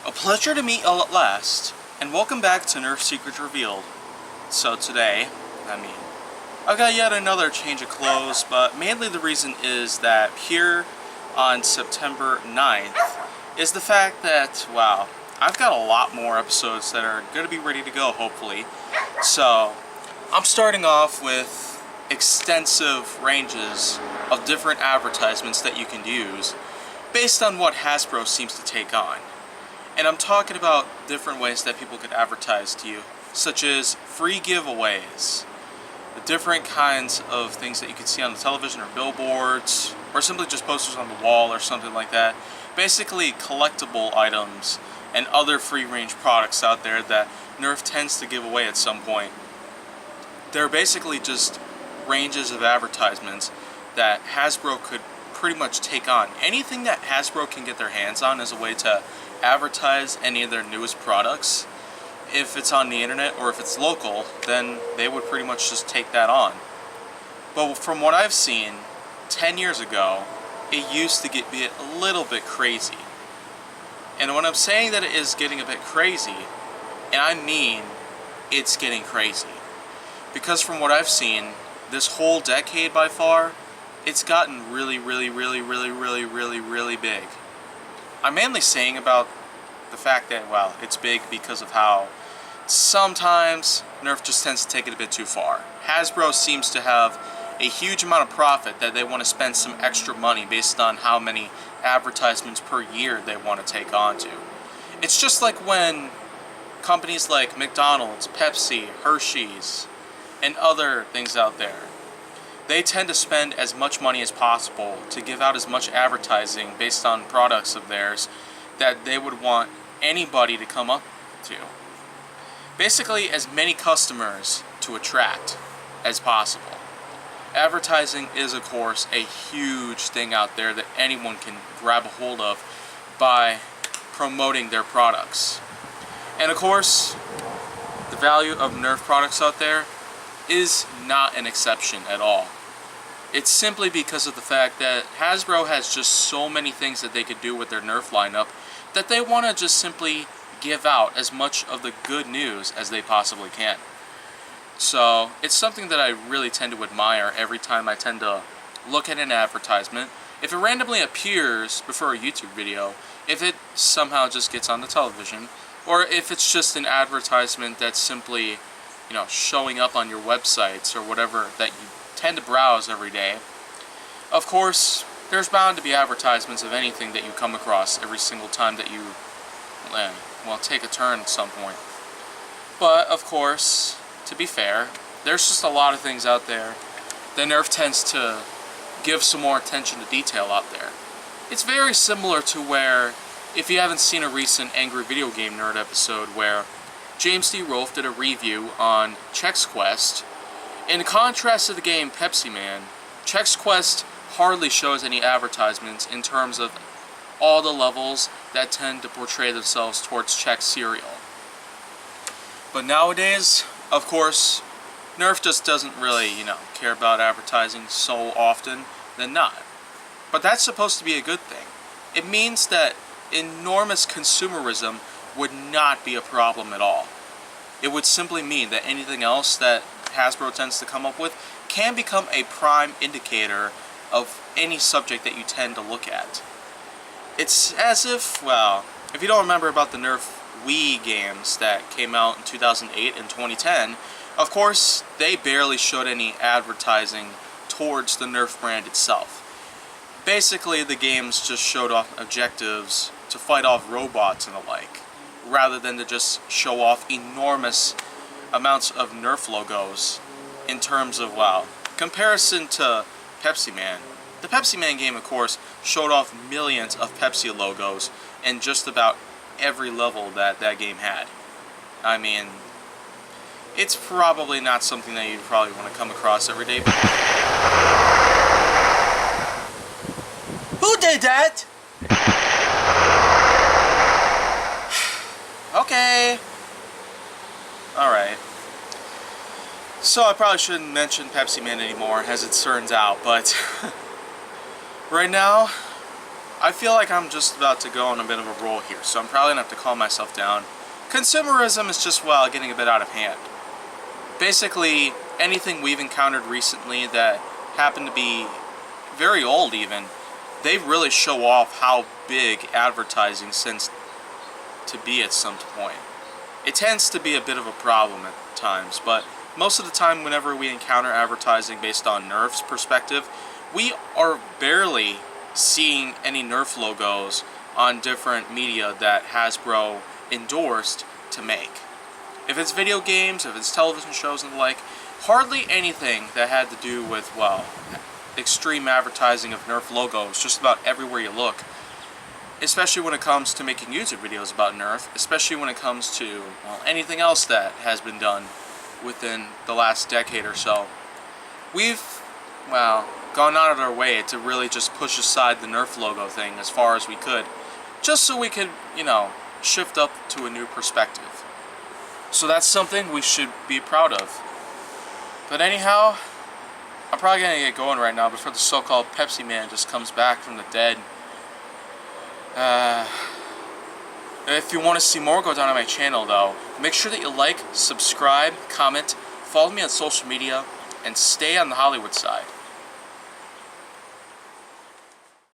A pleasure to meet all at last, and welcome back to Nerf Secrets Revealed. So today, I've got yet another change of clothes, but mainly the reason is that here on September 9th is the fact that, wow, I've got a lot more episodes that are going to be ready to go, hopefully. So, I'm starting off with extensive ranges of different advertisements that you can use based on what Hasbro seems to take on. And I'm talking about different ways that people could advertise to you, such as free giveaways, the different kinds of things that you can see on the television or billboards, or simply just posters on the wall or something like that. Basically collectible items and other free-range products out there that Nerf tends to give away at some point. They're basically just ranges of advertisements that Hasbro could pretty much take on. Anything that Hasbro can get their hands on as a way to advertise any of their newest products, if it's on the internet or if it's local, then they would pretty much just take that on. But from what I've seen, 10 years ago, it used to be a little bit crazy. And when I'm saying that it is getting a bit crazy, and I mean it's getting crazy. Because from what I've seen, this whole decade by far, it's gotten really big. I'm mainly saying about the fact that, well, it's big because of how sometimes Nerf just tends to take it a bit too far. Hasbro seems to have a huge amount of profit that they want to spend some extra money based on how many advertisements per year they want to take on to. It's just like when companies like McDonald's, Pepsi, Hershey's, and other things out there, they tend to spend as much money as possible to give out as much advertising based on products of theirs that they would want anybody to come up to. Basically, as many customers to attract as possible. Advertising is, of course, a huge thing out there that anyone can grab a hold of by promoting their products. And of course, the value of Nerf products out there is not an exception at all. It's simply because of the fact that Hasbro has just so many things that they could do with their Nerf lineup that they want to just simply give out as much of the good news as they possibly can. So it's something that I really tend to admire every time I tend to look at an advertisement. If it randomly appears before a YouTube video, if it somehow just gets on the television, or if it's just an advertisement that's simply, showing up on your websites or whatever that you tend to browse every day. Of course, there's bound to be advertisements of anything that you come across every single time that you, take a turn at some point. But, of course, to be fair, there's just a lot of things out there that Nerf tends to give some more attention to detail out there. It's very similar to where, if you haven't seen a recent Angry Video Game Nerd episode where James D. Rolfe did a review on Chex Quest. In contrast to the game Pepsi Man, Chex Quest hardly shows any advertisements in terms of all the levels that tend to portray themselves towards Chex cereal. But nowadays, of course, Nerf just doesn't really, care about advertising so often than not. But that's supposed to be a good thing. It means that enormous consumerism would not be a problem at all. It would simply mean that anything else that Hasbro tends to come up with can become a prime indicator of any subject that you tend to look at. It's as if, if you don't remember about the Nerf Wii games that came out in 2008 and 2010, of course, they barely showed any advertising towards the Nerf brand itself. Basically, the games just showed off objectives to fight off robots and the like, rather than to just show off enormous amounts of Nerf logos in terms of, comparison to Pepsi Man. The Pepsi Man game, of course, showed off millions of Pepsi logos in just about every level that game had. I mean, it's probably not something that you probably want to come across every day. Who did that? Okay. Alright. So I probably shouldn't mention Pepsi Man anymore, as it turns out, but right now, I feel like I'm just about to go on a bit of a roll here, so I'm probably gonna have to calm myself down. Consumerism is just, well, getting a bit out of hand. Basically, anything we've encountered recently that happened to be very old even, they really show off how big advertising tends to be at some point. It tends to be a bit of a problem at times, but most of the time whenever we encounter advertising based on Nerf's perspective, we are barely seeing any Nerf logos on different media that Hasbro endorsed to make. If it's video games, if it's television shows and the like, hardly anything that had to do with, well, extreme advertising of Nerf logos just about everywhere you look. Especially when it comes to making YouTube videos about Nerf, especially when it comes to, well, anything else that has been done within the last decade or so. We've, well, gone out of our way to really just push aside the Nerf logo thing as far as we could, just so we could, you know, shift up to a new perspective. So that's something we should be proud of. But anyhow, I'm probably gonna get going right now before the so-called Pepsi Man just comes back from the dead. If you want to see more, go down to my channel though. Make sure that you like, subscribe, comment, follow me on social media, and stay on the Hollywood side.